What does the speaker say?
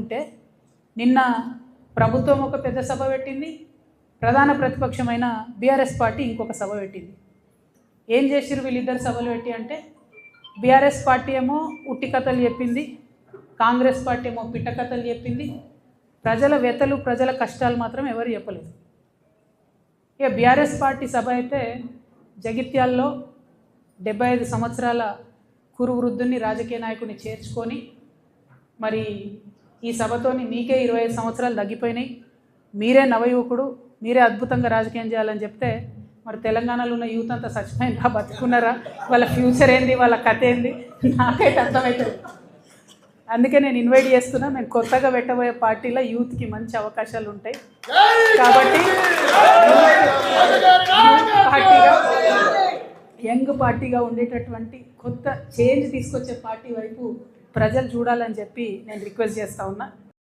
ఉంటే నిన్న ప్రభుత్వం ఒక పెద్ద సభ పెట్టింది, ప్రధాన ప్రతిపక్షమైన బీఆర్ఎస్ పార్టీ ఇంకొక సభ పెట్టింది. ఏం చేసిరు వీళ్ళిద్దరు సభలు పెట్టి అంటే, బీఆర్ఎస్ పార్టీ ఏమో ఉట్టి కథలు చెప్పింది, కాంగ్రెస్ పార్టీ ఏమో పిట్ట కథలు చెప్పింది. ప్రజల వ్యతలు ప్రజల కష్టాలు మాత్రం ఎవరు చెప్పలేదు. ఇక బీఆర్ఎస్ పార్టీ సభ అయితే జగిత్యాల్లో 75 సంవత్సరాల కురు వృద్ధుని రాజకీయ నాయకుడిని చేర్చుకొని, మరి ఈ సభతోని మీకే 25 సంవత్సరాలు తగ్గిపోయినాయి, మీరే నవయువకుడు, మీరే అద్భుతంగా రాజకీయం చేయాలని చెప్తే, మరి తెలంగాణలో ఉన్న యూత్ అంతా చచ్చిపోయినరా బతుకున్నారా, వాళ్ళ ఫ్యూచర్ ఏంది, వాళ్ళ కథ ఏంది నాకైతే అర్థమవుతుంది. అందుకే నేను ఇన్వైట్ చేస్తున్నా. నేను కొత్తగా పెట్టబోయే పార్టీలో యూత్కి మంచి అవకాశాలు ఉంటాయి కాబట్టి యంగ్ పార్టీగా ఉండేటటువంటి కొత్త చేంజ్ తీసుకొచ్చే పార్టీ వైపు ప్రజలు చూడాలని చెప్పి నేను రిక్వెస్ట్ చేస్తూ ఉన్నా.